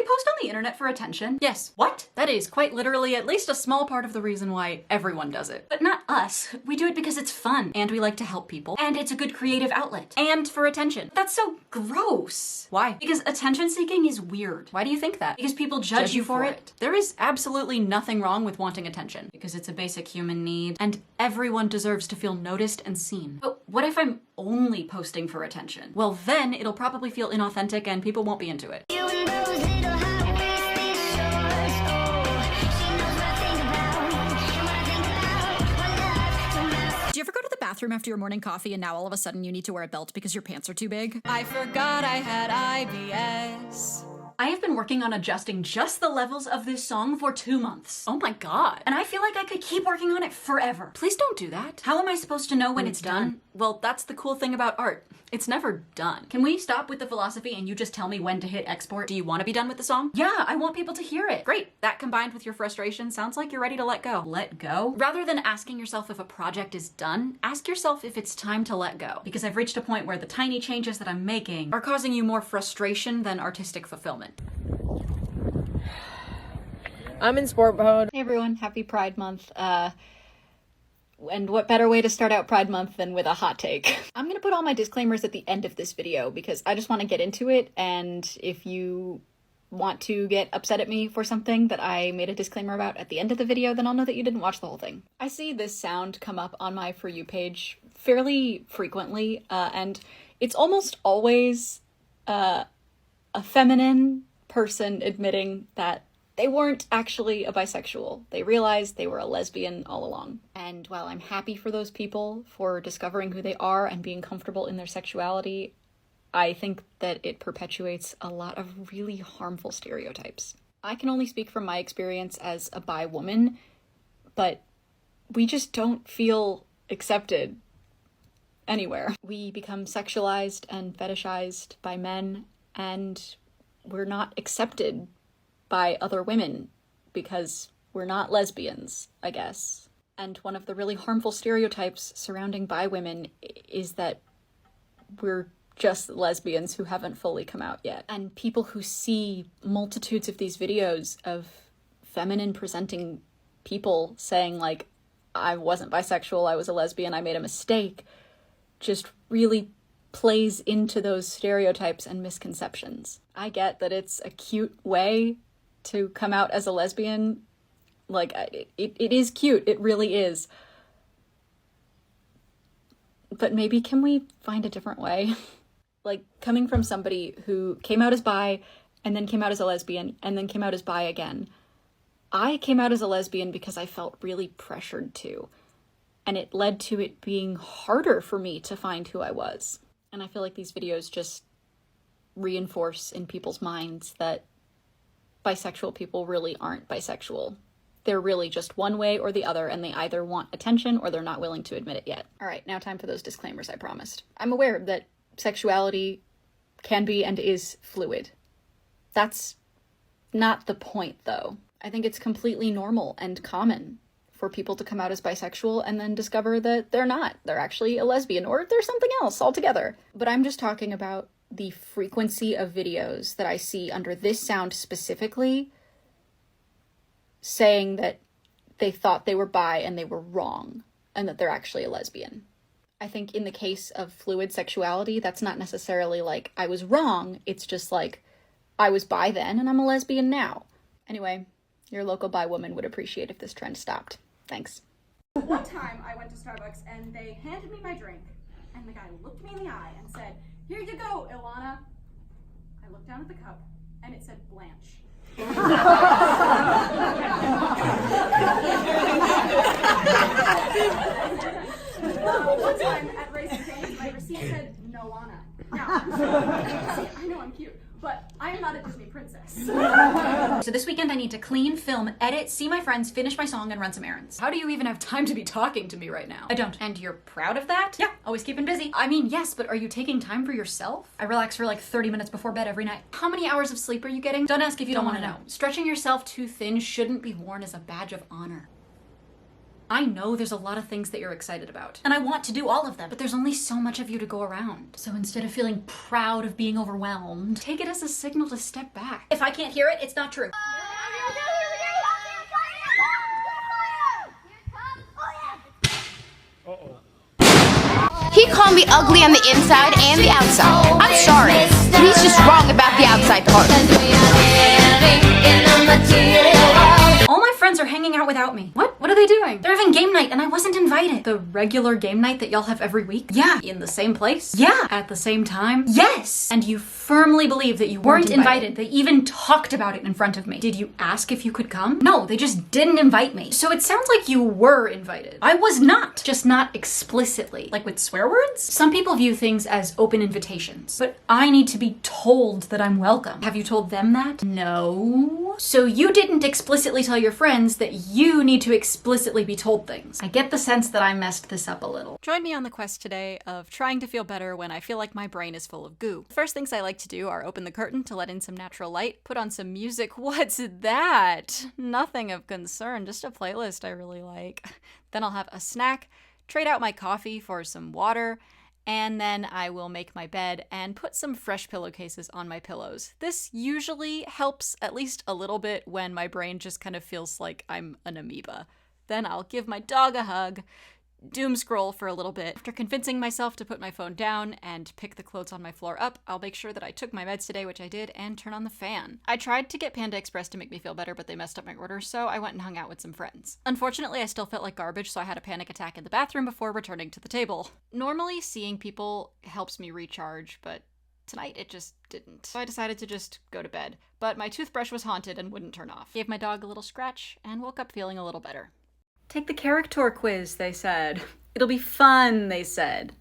post on the internet for attention? Yes. What? That is quite literally at least a small part of the reason why everyone does it. But not us. We do it because it's fun, and we like to help people, and it's a good creative outlet. And for attention. That's so gross. Why? Because attention seeking is weird. Why do you think that? Because people judge you for it. There is absolutely nothing wrong with wanting attention, because it's a basic human need, and everyone deserves to feel noticed and seen. But what if I'm only posting for attention? Well, then it'll probably feel inauthentic and people won't be into it. Do you ever go to the bathroom after your morning coffee and now all of a sudden you need to wear a belt because your pants are too big? I forgot I had IBS. I have been working on adjusting just the levels of this song for 2 months. Oh my god. And I feel like I could keep working on it forever. Please don't do that. How am I supposed to know when it's done? Well, that's the cool thing about art. It's never done. Can we stop with the philosophy and you just tell me when to hit export? Do you want to be done with the song? Yeah, I want people to hear it. Great. That combined with your frustration sounds like you're ready to let go. Let go? Rather than asking yourself if a project is done, ask yourself if it's time to let go. Because I've reached a point where the tiny changes that I'm making are causing you more frustration than artistic fulfillment. I'm in sport mode. Hey everyone, happy Pride Month. And what better way to start out Pride Month than with a hot take? I'm gonna put all my disclaimers at the end of this video because I just want to get into it, and if you want to get upset at me for something that I made a disclaimer about at the end of the video, then I'll know that you didn't watch the whole thing. I see this sound come up on my For You page fairly frequently, and it's almost always a feminine person admitting that they weren't actually a bisexual. They realized they were a lesbian all along. And while I'm happy for those people for discovering who they are and being comfortable in their sexuality, I think that it perpetuates a lot of really harmful stereotypes. I can only speak from my experience as a bi woman, but we just don't feel accepted anywhere. We become sexualized and fetishized by men, and we're not accepted by other women because we're not lesbians, I guess. And one of the really harmful stereotypes surrounding bi women is that we're just lesbians who haven't fully come out yet. And people who see multitudes of these videos of feminine presenting people saying like, I wasn't bisexual, I was a lesbian, I made a mistake, just really plays into those stereotypes and misconceptions. I get that it's a cute way to come out as a lesbian. Like, it is cute, it really is. But maybe can we find a different way? Like, coming from somebody who came out as bi, and then came out as a lesbian, and then came out as bi again. I came out as a lesbian because I felt really pressured to. And it led to it being harder for me to find who I was. And I feel like these videos just reinforce in people's minds that bisexual people really aren't bisexual. They're really just one way or the other, and they either want attention or they're not willing to admit it yet. All right, now time for those disclaimers I promised. I'm aware that sexuality can be and is fluid. That's not the point, though. I think it's completely normal and common for people to come out as bisexual and then discover that they're not. They're actually a lesbian, or they're something else altogether. But I'm just talking about the frequency of videos that I see under this sound specifically saying that they thought they were bi and they were wrong, and that they're actually a lesbian. I think in the case of fluid sexuality, that's not necessarily like, I was wrong, it's just like, I was bi then and I'm a lesbian now. Anyway, your local bi woman would appreciate if this trend stopped. Thanks. One time I went to Starbucks and they handed me my drink, and the guy looked me in the eye and said, "Here you go, Ilana." I looked down at the cup and it said Blanche. One time at Raising Cane's, my receipt said Noana. Now, see, I know I'm cute, but I am not a Disney princess. So this weekend I need to clean, film, edit, see my friends, finish my song, and run some errands. How do you even have time to be talking to me right now? I don't. And you're proud of that? Yeah, always keeping busy. I mean, yes, but are you taking time for yourself? I relax for like 30 minutes before bed every night. How many hours of sleep are you getting? Don't ask if you don't want to know. Stretching yourself too thin shouldn't be worn as a badge of honor. I know there's a lot of things that you're excited about, and I want to do all of them, but there's only so much of you to go around. So instead of feeling proud of being overwhelmed, take it as a signal to step back. If I can't hear it, it's not true. He called me ugly on the inside and the outside. I'm sorry, but he's just wrong about the outside part. All my friends are hanging out without me. What are they doing? They're having game night and I wasn't invited. The regular game night that y'all have every week? Yeah. In the same place? Yeah. At the same time? Yes. And you firmly believe that you weren't invited. They even talked about it in front of me. Did you ask if you could come? No, they just didn't invite me. So it sounds like you were invited. I was not. Just not explicitly. Like with swear words? Some people view things as open invitations, but I need to be told that I'm welcome. Have you told them that? No. So you didn't explicitly tell your friends that you need to explicitly be told things. I get the sense that I messed this up a little. Join me on the quest today of trying to feel better when I feel like my brain is full of goo. The first things I like to do are open the curtain to let in some natural light, put on some music. What's that? Nothing of concern, just a playlist I really like. Then I'll have a snack, trade out my coffee for some water, and then I will make my bed and put some fresh pillowcases on my pillows. This usually helps at least a little bit when my brain just kind of feels like I'm an amoeba. Then I'll give my dog a hug, doom scroll for a little bit. After convincing myself to put my phone down and pick the clothes on my floor up, I'll make sure that I took my meds today, which I did, and turn on the fan. I tried to get Panda Express to make me feel better, but they messed up my order, so I went and hung out with some friends. Unfortunately, I still felt like garbage, so I had a panic attack in the bathroom before returning to the table. Normally, seeing people helps me recharge, but tonight it just didn't. So I decided to just go to bed, but my toothbrush was haunted and wouldn't turn off. Gave my dog a little scratch and woke up feeling a little better. Take the character quiz, they said. It'll be fun, they said.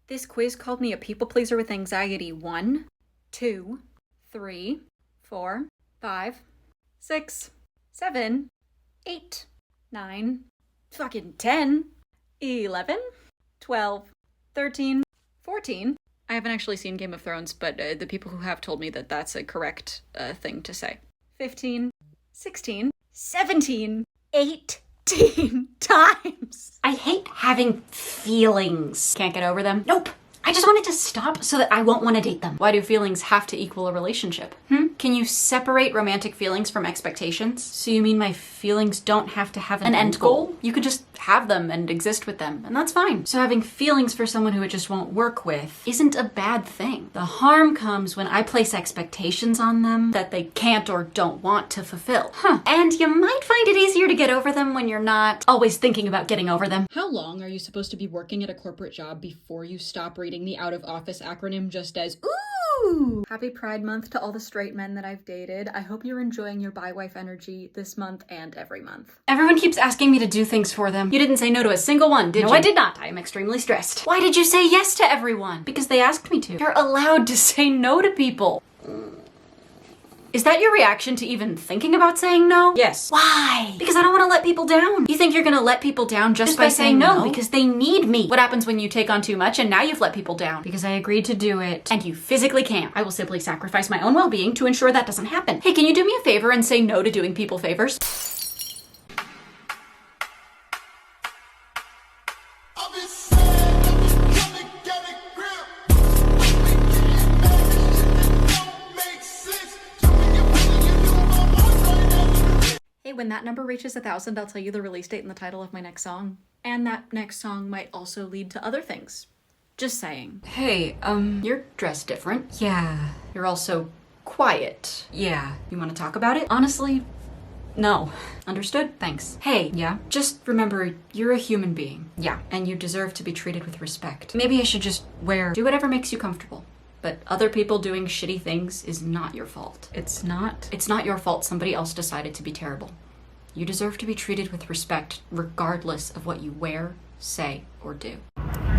This quiz called me a people pleaser with anxiety 1, 2, 3, 4, 5, 6, 7, 8, 9, fucking 10, 11, 12, 13, 14. I haven't actually seen Game of Thrones, but the people who have told me that that's a correct thing to say. 15, 16, 17, 18 times. I hate having feelings. Can't get over them? Nope. I just want it to stop so that I won't want to date them. Why do feelings have to equal a relationship? Can you separate romantic feelings from expectations? So you mean my feelings don't have to have an end goal? You could just have them and exist with them, and that's fine. So having feelings for someone who it just won't work with isn't a bad thing. The harm comes when I place expectations on them that they can't or don't want to fulfill. And you might find it easier to get over them when you're not always thinking about getting over them. How long are you supposed to be working at a corporate job before you stop reading the out of office acronym just as ooh? Happy Pride Month to all the straight men that I've dated. I hope you're enjoying your bi-wife energy this month and every month. Everyone keeps asking me to do things for them. You didn't say no to a single one, did you? No, I did not. I am extremely stressed. Why did you say yes to everyone? Because they asked me to. You're allowed to say no to people. Is that your reaction to even thinking about saying no? Yes. Why? Because I don't want to let people down. You think you're gonna let people down just by saying no? Because they need me. What happens when you take on too much and now you've let people down? Because I agreed to do it and you physically can't. I will simply sacrifice my own well-being to ensure that doesn't happen. Hey, can you do me a favor and say no to doing people favors? When that number reaches 1,000, I'll tell you the release date and the title of my next song. And that next song might also lead to other things. Just saying. Hey, you're dressed different. Yeah. You're also quiet. Yeah. You want to talk about it? Honestly, no. Understood? Thanks. Hey, yeah? Just remember, you're a human being. Yeah. And you deserve to be treated with respect. Maybe I should just do whatever makes you comfortable. But other people doing shitty things is not your fault. It's not your fault somebody else decided to be terrible. You deserve to be treated with respect regardless of what you wear, say, or do.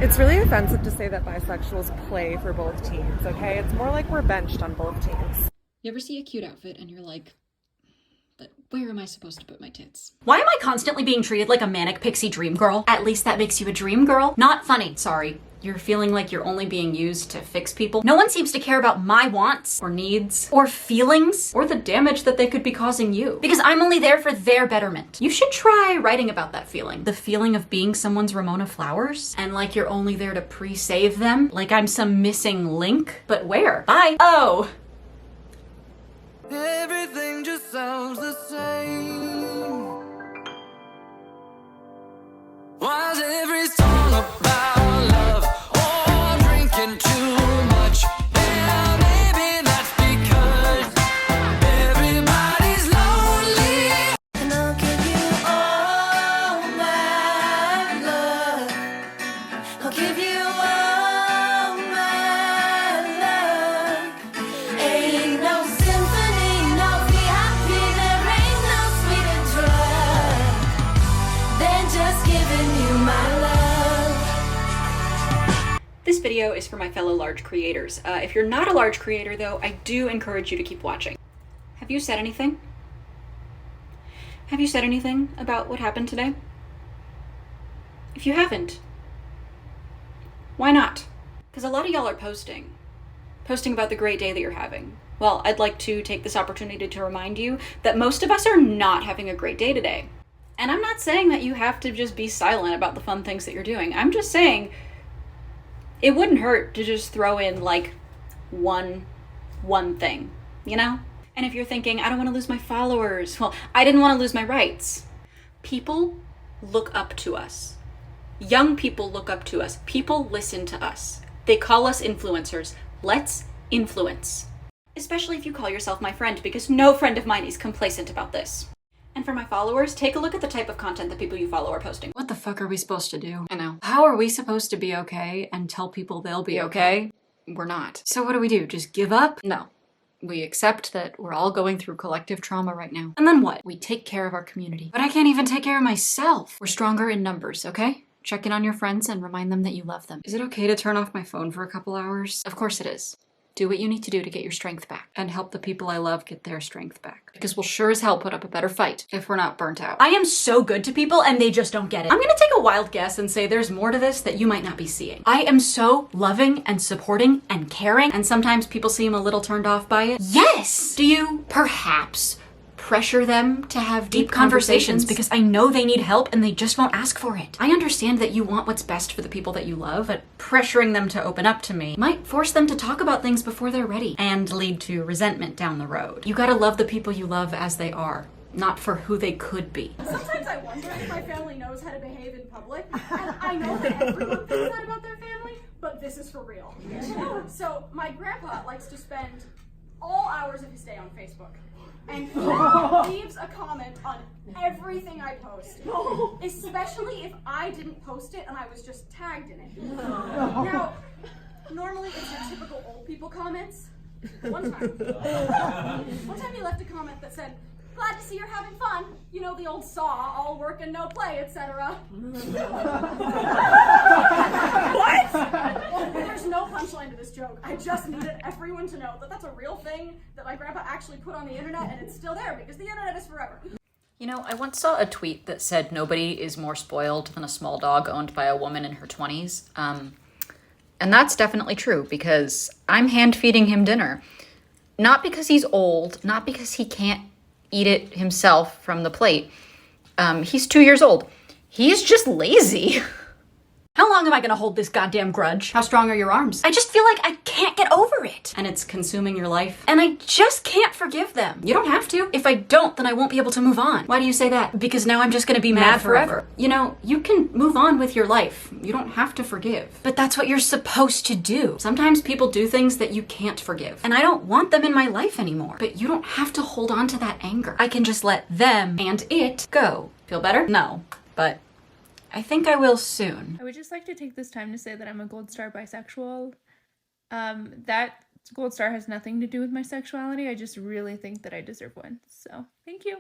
It's really offensive to say that bisexuals play for both teams, okay? It's more like we're benched on both teams. You ever see a cute outfit and you're like, But where am I supposed to put my tits? Why am I constantly being treated like a manic pixie dream girl? At least that makes you a dream girl. Not funny. Sorry. You're feeling like you're only being used to fix people. No one seems to care about my wants or needs or feelings or the damage that they could be causing you. Because I'm only there for their betterment. You should try writing about that feeling. The feeling of being someone's Ramona Flowers and like you're only there to pre-save them. Like I'm some missing link. But where? Bye. Oh. Everything just sounds the same. Why's every song about love or drinking too much? Yeah, maybe that's because everybody's lonely. And I'll give you all my love. I'll give you all my love. Ain't no symphony, no VIP, there ain't no sweeter drug than just giving you my love. This video is for my fellow large creators. If you're not a large creator though, I do encourage you to keep watching. Have you said anything? Have you said anything about what happened today? If you haven't, why not? Because a lot of y'all are posting about the great day that you're having. Well, I'd like to take this opportunity to remind you that most of us are not having a great day today. And I'm not saying that you have to just be silent about the fun things that you're doing. I'm just saying it wouldn't hurt to just throw in like one thing, you know? And if you're thinking, I don't want to lose my followers, well, I didn't want to lose my rights. People look up to us. Young people look up to us. People listen to us. They call us influencers. Let's influence. Especially if you call yourself my friend, because no friend of mine is complacent about this. And for my followers, take a look at the type of content that people you follow are posting. What the fuck are we supposed to do? I know. How are we supposed to be okay and tell people they'll be okay? We're not. So what do? Just give up? No. We accept that we're all going through collective trauma right now. And then what? We take care of our community. But I can't even take care of myself. We're stronger in numbers, okay? Check in on your friends and remind them that you love them. Is it okay to turn off my phone for a couple hours? Of course it is. Do what you need to do to get your strength back and help the people I love get their strength back. Because we'll sure as hell put up a better fight if we're not burnt out. I am so good to people and they just don't get it. I'm gonna take a wild guess and say there's more to this that you might not be seeing. I am so loving and supporting and caring, and sometimes people seem a little turned off by it. Yes! Do you perhaps pressure them to have deep conversations because I know they need help and they just won't ask for it? I understand that you want what's best for the people that you love, but pressuring them to open up to me might force them to talk about things before they're ready and lead to resentment down the road. You gotta love the people you love as they are, not for who they could be. Sometimes I wonder if my family knows how to behave in public, and I know that everyone thinks that about their family, but this is for real. So my grandpa likes to spend all hours of his day on Facebook. And he leaves a comment on everything I post, especially if I didn't post it and I was just tagged in it. Now, normally it's your typical old people comments. One time he left a comment that said, "Glad to see you're having fun. You know, the old saw, all work and no play, etc." What? Well, there's no punchline to this joke. I just needed everyone to know that that's a real thing that my grandpa actually put on the internet, and it's still there because the internet is forever. You know, I once saw a tweet that said nobody is more spoiled than a small dog owned by a woman in her 20s. And that's definitely true because I'm hand feeding him dinner. Not because he's old, not because he can't eat it himself from the plate. He's 2 years old. He's just lazy. How long am I gonna hold this goddamn grudge? How strong are your arms? I just feel like I can't get over it. And it's consuming your life. And I just can't forgive them. You don't have to. If I don't, then I won't be able to move on. Why do you say that? Because now I'm just gonna be mad forever. You know, you can move on with your life. You don't have to forgive. But that's what you're supposed to do. Sometimes people do things that you can't forgive. And I don't want them in my life anymore. But you don't have to hold on to that anger. I can just let them and it go. Feel better? No. But I think I will soon. I would just like to take this time to say that I'm a gold star bisexual. That gold star has nothing to do with my sexuality. I just really think that I deserve one. So, thank you.